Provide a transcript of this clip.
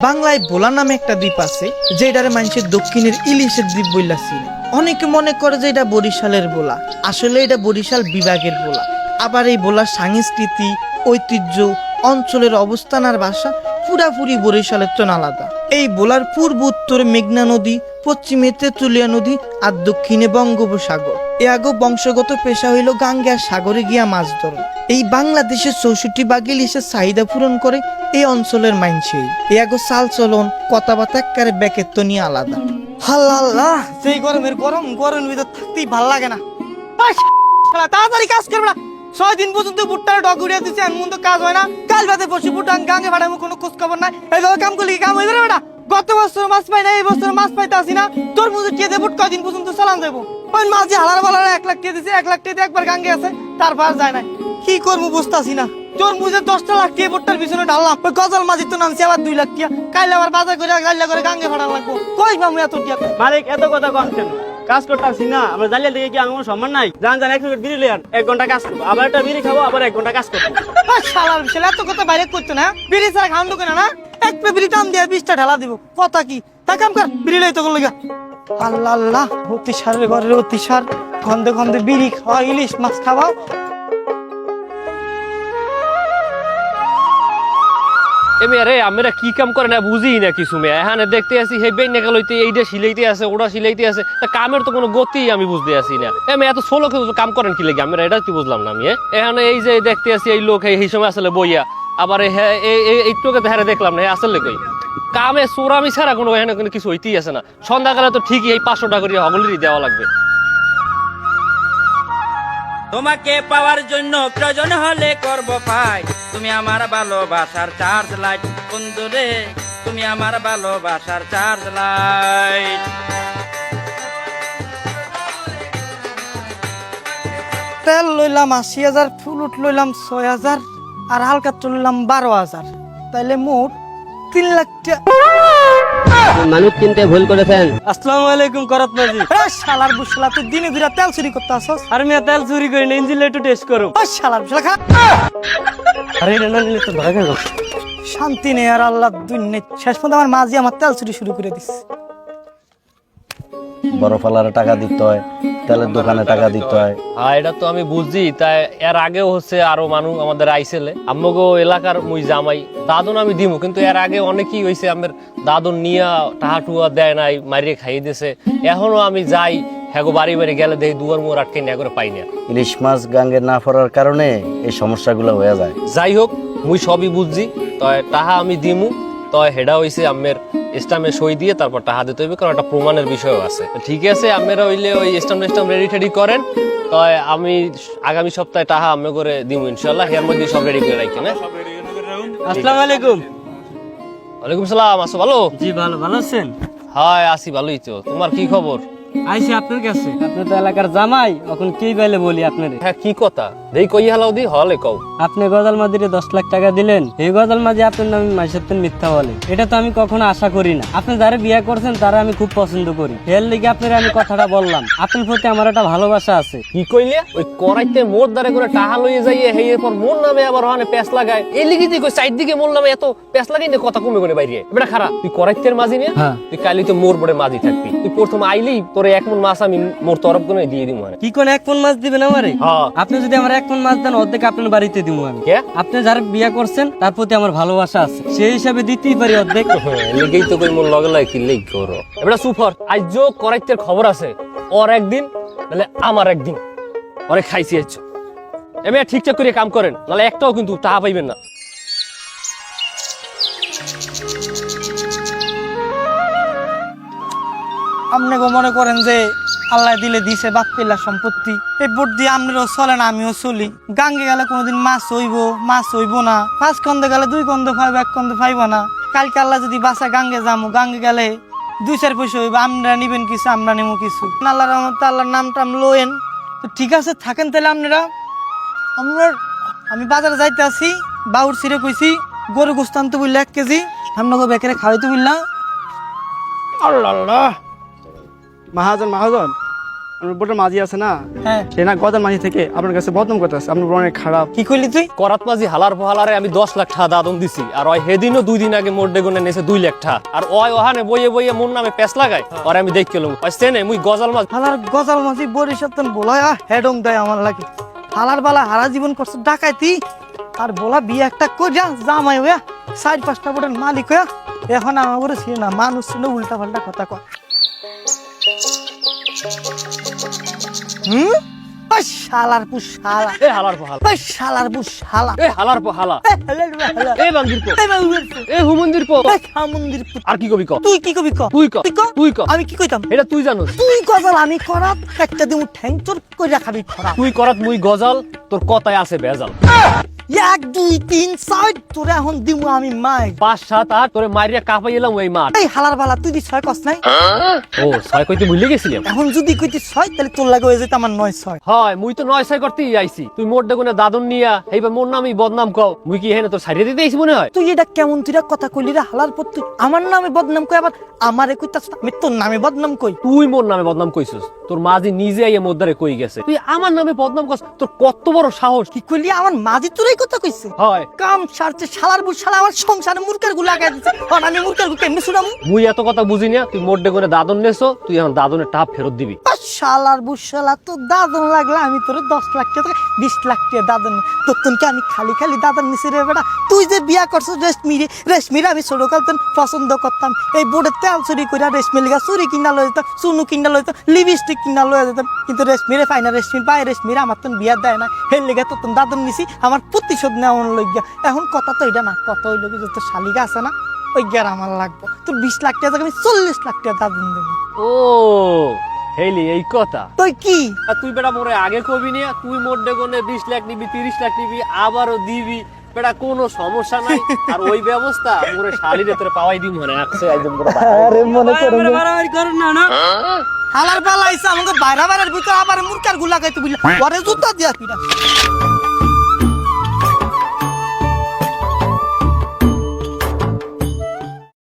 বাংলায় ভোলা নামে একটা দ্বীপ আছে যেটারে মানুষের দক্ষিণের ইলিশের দ্বীপ বললাছি। অনেকে মনে করে যে এটা বরিশালের ভোলা, আসলে এটা বরিশাল বিভাগের ভোলা। আবার এই ভোলার সংস্কৃতি, ঐতিহ্য, অঞ্চলের অবস্থান আর ভাষা পুরাপুরি বরিশালের তো আলাদা। এই ভোলার পূর্ব উত্তরে মেঘনা নদী, পশ্চিমে তেঁতুলিয়া নদী আর দক্ষিণে বঙ্গোপসাগর। এ আগো বংশগত পেশা হইল গাঙ্গে আর সাগরে গিয়া মাছ ধরা। এই বাংলাদেশের 64 ভাগ ইলিশের চাহিদা পূরণ করে এই অঞ্চলের মানুষই। এ আগো চাল চলন, কথাবার্তা একেবারে ব্যাকের তো নিয়ে আলাদা। আল্লাহ, সেই গরমের গরমের ভিতর থাকতেই ভাল লাগে না। তাড়াতাড়ি কাজ করবে না, 6 দিন পর্যন্ত ভুট্টার ডগ উড়িয়ে দিচ্ছে, এমন তো কাজ হয় না। কাল বাদে পড়ছি ভুট্টা গাঙ্গে ভাড়ামো, কোনো খোঁজ খবর নাই। এইভাবে কাম করলে কাম হইবে না। গত বছর মাছ পাই না, এই বছর মাছ পাইতে আসি না। তোর মুজে টিয়ে দেবো, কয়দিন পর্যন্ত চালান যাবো। ওই মাছ যে হালার বালার 1 লাখ টিয়ে দিচ্ছে, 1 লাখ টিয়ে একবার গাঙ্গে আছে, তারপর যায় না। কি করবো বুঝতে আসি না। তোর মুজে 10টা লাখ টিয়ে ভুট্টার পিছনে ঢাললাম, ওই গজাল মাঝি তো নামছে আবার 2 লাখ টিয়া। কাইলে আবার বাজার করে গাইলা করে গাঙ্গে ভাড়া লাগবো। কই পাবো এত টিয়া? মালিক এত কথা কম কেন? কাজ করতে আসি না, আমরা জালিয়া থেকে কি আমার সম্মান নাই? জান 1 প্লেট বিড়ি লিয়ান, 1 ঘন্টা কাজ করবো, আবার একটা বিড়ি খাবো, আবার 1 ঘন্টা কাজ করবো। শালার বিশাল এত কথা বাইরে করতো না। বিড়ি ছাড়া খান ঢুকে না। এক পে বিড়ি টান দিয়ে 20টা ঢালা দিব, কথা কি? তা কাম কর, বিড়ি লই তো লাগা। আল্লাহ আল্লাহ, অতিসারের ঘরের অতিসার, গন্ধে গন্ধে বিড়ি খাওয়া, ইলিশ মাছ খাওয়া। রে আমরা কি কাম করে না বুঝি না কিছু। এখানে দেখতে আসি হে বেন লইতে, এইটা সিলাইতে আছে, ওটা সিলাইতে আছে, তা কামের তো কোনো গতি আমি বুঝতে আসি না। এত ষোলো কাম করেন কি লাগে আমরা, এটা কি বুঝলাম না আমি। এখানে এই যে দেখতে আসি এই লোক এই সময় আসলে বইয়া, আবার এইটুকু হ্যাঁ দেখলাম না আসলে কই কামে চোরামি ছাড়া কোনো এখানে কোনো কিছু হইতেই আছে না। সন্ধ্যাকালে তো ঠিকই এই 500 টাকা করে হগলেরই দেওয়া লাগবে। তোমাকে পাওয়ার জন্য প্রয়োজন হলে করব পাই, তুমি আমার ভালোবাসার চার্জ লাইট। বন্ধুরে তুমি আমার ভালোবাসার চার্জ লাইট। তেল লইলাম 80,000, ফুলুট লইলাম 6,000 আর হালকা লইলাম 12,000, তাইলে মোট 3 লাখ টাকা। মানুষ চিনতে ভুল করেছেন। আসসালামু আলাইকুম করত মাঝি। শালার বুশলা, তুই দিনে দুরা তেল চুরি করতে আসছ? আর মিয়া তেল চুরি করি না, ইঞ্জিন একটু টেস্ট করো। শালার বুশলা খা। আরে না নিলে তো ধরা গেল। শান্তি নেই আর আল্লাহ দুনিয়া। শেষ পর্যন্ত আমার মাঝি আমার তেল চুরি শুরু করে দিচ্ছে। বড় ফালারে টাকা দিতে হয়, তেলের দোকানে টাকা দিতে হয়। হ্যাঁ এটা তো আমি বুঝছি। তাই এর আগেও হচ্ছে আরো মানুষ আমাদের আইসেলে, আমাগো এলাকার মুই জামাই দাদন আমি দিমু, কিন্তু এর আগে অনেকই হয়েছে আমার দাদন নিয়া টাহা টুয়া দেয় নাই, মারিয়ে খাইয়ে দিছে। এখনো আমি যাই হ্যাগো বাড়ি বাড়ি গেলে দেখি দুয়ার মুয়ার আটকে নিয়ে করে পাই না। ইলিশ মাছ গাঙ্গে না পড়ার কারণে এই সমস্যাগুলো হয়ে যায়। যাই হোক মুই সবই বুঝছি, তয় টাহা আমি দিমু। তয় হেডা হইছে আমের স্টামে সই দিয়ে তারপর টাহা দিতে হইবে, কারণ একটা প্রমাণের বিষয় আছে। ঠিক আছে, আপনারা হইলে ওই স্টাম রেডি টেডি করেন। তয় আমি আগামী সপ্তাহে টাহা আমি করে দিব ইনশাল্লাহ। এর মধ্যে সব রেডি করে রাখি না। আসসালামু আলাইকুম। ওয়ালাইকুম সালাম। আছো ভালো? জি ভালো। ভালো আছেন? হ্যাঁ আছি ভালোই তো। তোমার কি খবর? আইসি আপনার কাছে। আপনি তো এলাকার জামাই, এখন কি বাইলে বলি আপনারে। হ্যাঁ কি কথা দেই কই হালাও দি হলে কও। আপনি গজাল মাঝিরে 10 লাখ টাকা দিলেন, এই গজাল মাঝি আপনার নামে মাইসের মিথ্যা বলে। এটা তো আমি কখনো আশা করি না। আপনি যারা বিয়ে করছেন তারা আমি খুব পছন্দ করি, এর লিগে আপনার আমি কথাটা বললাম। আপনার প্রতি আমার একটা ভালোবাসা আছে। কি কইলে? ওই করাইতে মোর দ্বারে করে টাহা লইয়ে যাইয়ে হেই এরপর মোর নামে আবার ওখানে প্যাস লাগায়। এই লিগে তুই কই সাইড দিকে মোর নামে এত প্যাস লাগাই না, কথা কমে করে বাইরে। এটা খারাপ। তুই করাইতের মাঝি নিয়ে তুই কালি তো মোর বড়ে মাঝি থাকবি। তুই প্রথম আইলি তোর 1 মণ মাছ আমি মোর তরফ করে দিয়ে দিমু। কি কোন 1 মণ মাছ দিবেন আমারে? হ্যাঁ আপনি যদি আমার 1 মণ মাছ দেন, অর্ধেক আপনার বাড়িতে দিমু আমি। কে? আপনি যারা বিয়ে করছেন তার প্রতি আমার ভালোবাসা আছে, সেই হিসাবে দিতেই পারি অর্ধেক। লেগেই তো কই মোর লগে লাগে কি লেগ করো। এবারে সুপার আজ যে করাইতের খবর আছে, ওর একদিন তাহলে আমার একদিন ওরে খাইছি আইছো। এমে ঠিকঠাক করে কাম করেন, নাহলে একটাও কিন্তু টাকা পাইবেন না। আপনি মনে করেন যে আল্লাহ দিলে দিছে বাপ পেলা সম্পত্তি, এই বোট দিয়ে আপনারও চলে না, আমিও চলি। গাঙ্গে গেলে কোনোদিন মাছ হইব না। 5 কন্দে গেলে 2 কন্দ পাইব, 1 কন্দ পাইব না। কালকে আল্লাহ যদি বাসা গাঙ্গে যাবো, গাঙ্গে গেলে 2-4 পয়সা হইব, আমরা নিবেন কিছু, আমরা নেবো কিছু। আল্লাহ রহমতে আল্লাহর নামটা লোয়েন তো ঠিক আছে, থাকেন তাহলে আপনারা। আমি বাজারে যাইতে আছি, বাউর ছিঁড়ে কইছি গরু গোস্ত আনতে বললে 1 কেজি, আপনাকে বেকারে খাওয়াইতে বললাম। আল্লাহ মহাজন আমার বোটের মাঝি আছে না, হ্যাঁ সে না গদার মাঝি থেকে আপনার কাছে বদনাম করতেছে, আপনার বড় অনেক খারাপ। কি কইলি তুই? করাত মাঝি হালার পোহালারে আমি 10 লাখ টাকা দাদন দিছি, আর ওই হেদিনও 2 দিন আগে মোর ডেগুনে নেছে 2 লাখ টাকা, আর ওই ওহানে বইয়ে বইয়ে মোর নামে পেছ লাগায়, আর আমি দেখ গেলাম সেনে মুই গজাল মাছ। হালার গজাল মাঝি বরিশাল তন বলায় হেডং দেয় আমার লাগে। হালার বালা হারা জীবন করছে ডাকাইতি, আর বলা বিয়ে একটা কইরা জামাই হইয়া 4-5টা বোটের মালিক হইয়া এখন আমার উপরে ছিল না, মানুষ ছিল উল্টা পাল্টা কথা কয়। ওই শালার পুশ শালা, এ হালার পোহালা, ওই শালার পুশ শালা, এ হালার পোহালা, এই হালার পুশ শালা, এ বান্দির পো, এই বাউয়ের পুশ, এ হুমন্দির পো। এই খামুন্দির পুশ। আর কি কবি ক? তুই কি কবি ক? তুই ক, তুই ক? তুই ক। আমি কি কইতাম? এটা তুই জানোস। তুই গজাল আমি করাত, একটা দিমু ঠ্যাং চোর কইরা খাবি খরা। তুই করাত মুই গজাল, তোর কথায় আছে বেজাল। 1 2 3 4 তোরে এখন দিমু আমি মাই। 5 7 8 তোরে মারিয়া কাঁপাই এলাম ওই মাঠ। এই হালার বালা তুই দি 6 কস নাই? ও 6 কইতে ভুলে গেছিলাম। এখন যদি কইতি 6 তাহলে তোর লাগে হয়ে যেত আমার 9 6। হয় মুই তো 9 6 করতেই আইছি, তুই মোর ডেগুনে দাদন নিয়া এইবার মোর নামই বদনাম কও, মুই কি হেনে তোর ছাড়িয়ে দিতে আইছি মনে হয়? তুই এটা কেমন তুইরা কথা কইলি রে হালার পর, তুই আমার নামে বদনাম কই আবার আমারে কইতাছ, আমি তোর নামে বদনাম কই? তুই মোর নামে বদনাম কইছস, তোর মাঝি নিজে আইয়া মোদ্দারে কই গেছে তুই আমার নামে বদনাম করছ, তোর কত বড় সাহস? কি কইলি আমার মাঝি তোরই কথা কইছে? হয় কাম ছাড়ছে শালার বুড় শালা আমার সংসারে মুরকার গু লাগাই দিছে, আর আমি মুরকার গু কেমনে শুনামু? মুই এত কথা বুঝি না, তুই মোর ডেগুনে দাদন নেছো, তুই এখন দাদনের টাপ ফেরত দিবি। শালার বুড় শালা তো দাদন লাগলে আমি তোর 10 লাখ টাকা 20 লাখ টাকা দাদন নি। তোর কি আমি খালি খালি দাদন নিছি রে বেটা? তুই যে বিয়া করছিস রেশমিরে আমি ছোটকাল তখন পছন্দ করতাম, এই বোর্ডের তেল চুরি করে রেশমি লিগা চুরি কিনা লয়ে যেতাম, চুনু কিনা লয়ে যেতাম, লিপস্টিক কিনা লয়ে যেতাম, কিন্তু রেশমিরে পাই না, রেশমির পায়, রেশমিরে আমার তখন বিয়া দেয় না, হের লেগে তো দাদন নিছি আমার প্রতিশোধ নেওয়ার লইগা। এখন কথা তো এটা না, কথা হইল কি তোর শালিকা আছে না, ওই গিয়ার আমার লাগবো, তোর 20 লাখ টাকা আমি 40 লাখ টাকা দাদন দেবো। ও হেলি এই কথা তুই কি আর তুই বেটা মোরে আগে কবি নিয়া, তুই মোর ডেগুনে 20 লাখ নিবি 30 লাখ নিবি আবারও দিবি বেটা, কোনো সমস্যা নাই। আর ওই ব্যবস্থা মোরে শালিরে তোরে পাওয়াই দিম মনে আছে একদম পুরো। আরে মনে করে বাড়াবাড়ি করেন না না। হালার পালা আইসা আমাকে বাইরা বাইরের ভিতর আবার মুরকার গুলা গাইতে বুঝলা পরে জুতা দিয়া পিটা।